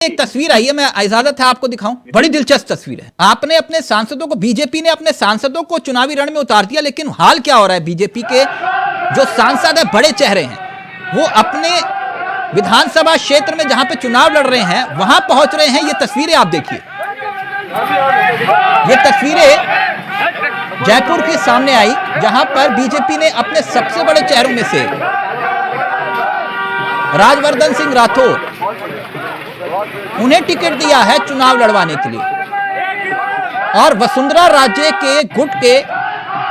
एक तस्वीर आई है, मैं इजाजत है आपको दिखाऊं, बड़ी दिलचस्प तस्वीर है। आपने अपने सांसदों को, बीजेपी ने अपने सांसदों को चुनावी रण में उतार दिया, लेकिन हाल क्या हो रहा है, बीजेपी के जो सांसद है, बड़े चेहरे हैं, वो अपने विधानसभा क्षेत्र में जहां पे चुनाव लड़ रहे हैं वहां पहुंच रहे हैं। ये तस्वीरें आप देखिए, ये तस्वीरें जयपुर के सामने आई जहां पर बीजेपी ने अपने सबसे बड़े चेहरों में से राजवर्धन सिंह राठौर, उन्हें टिकट दिया है चुनाव लड़वाने के लिए, और वसुंधरा राजे के गुट के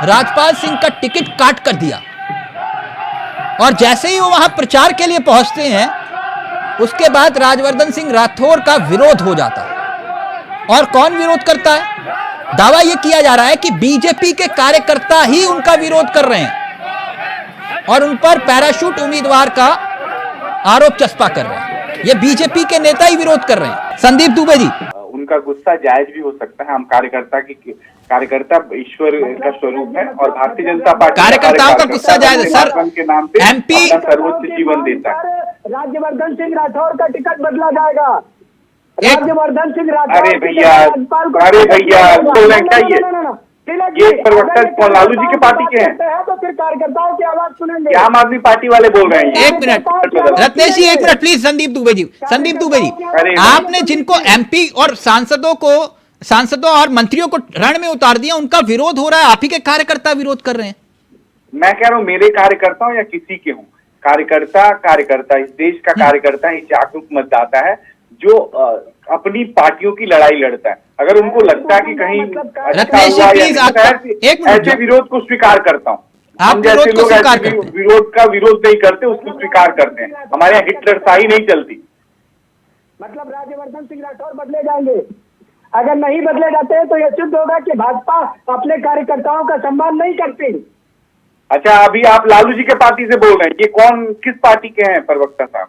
राजपाल सिंह का टिकट काट कर दिया। और जैसे ही वो वहां प्रचार के लिए पहुंचते हैं, उसके बाद राजवर्धन सिंह राठौर का विरोध हो जाता है। और कौन विरोध करता है? दावा यह किया जा रहा है कि बीजेपी के कार्यकर्ता ही उनका विरोध कर रहे हैं और उन पर पैराशूट उम्मीदवार का आरोप चस्पा कर रहे हैं। ये बीजेपी के नेता ही विरोध कर रहे हैं। संदीप दुबे जी, उनका गुस्सा जायज भी हो सकता है। हम कार्यकर्ता ईश्वर का स्वरूप है और भारतीय जनता पार्टी कार्यकर्ताओं का गुस्सा जायज है सर। के नाम पे एमपी सर्वोच्च जीवन देता है। राज्यवर्धन सिंह राठौर का टिकट बदला जाएगा। राज्यवर्धन सिंह राठौर, अरे भैया बोल रहे क्या ये प्रवक्ता लालू जी के पार्टी के हैं, तो फिर कार्यकर्ताओं की आवाज सुनेंगे। आम आदमी पार्टी वाले बोल रहे हैं। एक मिनट रत्नेश जी, एक मिनट प्लीज। संदीप दुबे जी, आपने जिनको एमपी और सांसदों और मंत्रियों को रण में उतार दिया, उनका विरोध हो रहा है, आप ही के कार्यकर्ता विरोध कर रहे हैं। मैं कह रहा हूँ मेरे कार्यकर्ता हूँ या किसी के हूँ, कार्यकर्ता इस देश का कार्यकर्ता ही जागरूक मतदाता है जो अपनी पार्टियों की लड़ाई लड़ता है। अगर उनको लगता है कि कहीं ऐसे विरोध को स्वीकार करता हूँ। हम जैसे लोग विरोध का विरोध नहीं करते, उसको स्वीकार करते हैं। हमारे यहाँ हिटलरशाही नहीं चलती। मतलब राजवर्धन सिंह राठौर बदले जाएंगे। अगर नहीं बदले जाते हैं तो यह सिद्ध होगा कि भाजपा अपने कार्यकर्ताओं का सम्मान नहीं करती। अच्छा, अभी आप लालू जी के पार्टी से बोल रहे हैं, ये कौन किस पार्टी के हैं प्रवक्ता साहब?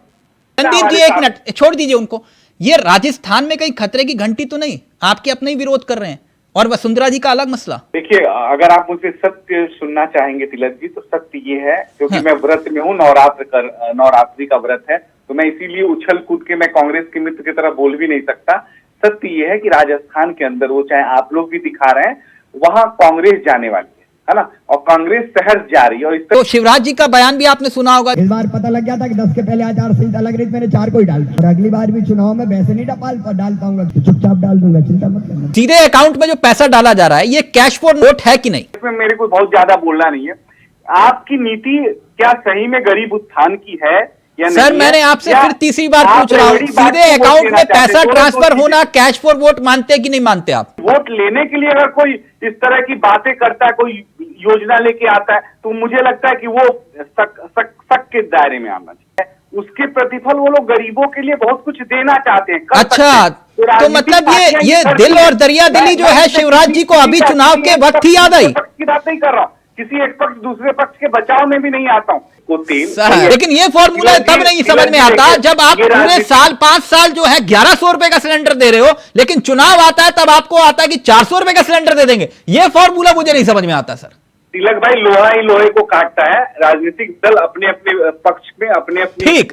संदीप जी एक मिनट छोड़ दीजिए उनको। ये राजस्थान में कहीं खतरे की घंटी तो नहीं? आपके अपने ही विरोध कर रहे हैं और वसुंधरा जी का अलग मसला। देखिए, अगर आप मुझसे सत्य सुनना चाहेंगे तिलक जी, तो सत्य ये है, क्योंकि मैं व्रत में हूँ, नवरात्रि का व्रत है, तो मैं इसीलिए उछल कूद के मैं कांग्रेस के मित्र की तरह बोल भी नहीं सकता। सत्य ये है कि राजस्थान के अंदर, वो चाहे आप लोग भी दिखा रहे हैं, वहां कांग्रेस जाने वाली है ना, और कांग्रेस शहर जा रही है। और तो शिवराज जी का बयान भी आपने सुना होगा। इस बार पता लग गया था कि 10 के पहले आचार संहिता लग रही थी, मैंने 4 को ही डाल दिया। और अगली बार भी चुनाव में वैसे नहीं डालता हूँ, तो चुपचाप डाल दूंगा, चिंता मत करना। सीधे अकाउंट में जो पैसा डाला जा रहा है, ये कैश फॉर वोट है कि नहीं? इसमें मेरे को बहुत ज्यादा बोलना नहीं है। आपकी नीति क्या सही में गरीब उत्थान की है या नहीं? सर, मैंने आपसे फिर तीसरी बार पूछ रहा हूँ, सीधे अकाउंट में पैसा ट्रांसफर होना कैश फॉर वोट मानते कि नहीं मानते आप? वोट लेने के लिए अगर कोई इस तरह की बातें करता है, कोई योजना लेके आता है, तो मुझे लगता है कि वो शक के दायरे में आना चाहिए। उसके प्रतिफल वो लोग गरीबों के लिए बहुत कुछ देना चाहते हैं। अच्छा, तो मतलब ये दिल और दरिया दिली जो है शिवराज जी को अभी चुनाव के वक्त ही याद आई। की बात नहीं कर रहा हूँ, किसी एक पक्ष दूसरे पक्ष के बचाव में भी नहीं आता हूँ। लेकिन ये फॉर्मूला तब नहीं समझ में आता जब आप पूरे साल 5 साल जो है 1100 रुपए का सिलेंडर दे रहे हो, लेकिन चुनाव आता है तब आपको आता है कि 400 रुपए का सिलेंडर दे देंगे। ये फॉर्मूला मुझे नहीं समझ में आता सर। तिलक भाई, लोहा ही लोहे को काटता है। राजनीतिक दल अपने अपने पक्ष में अपने ठीक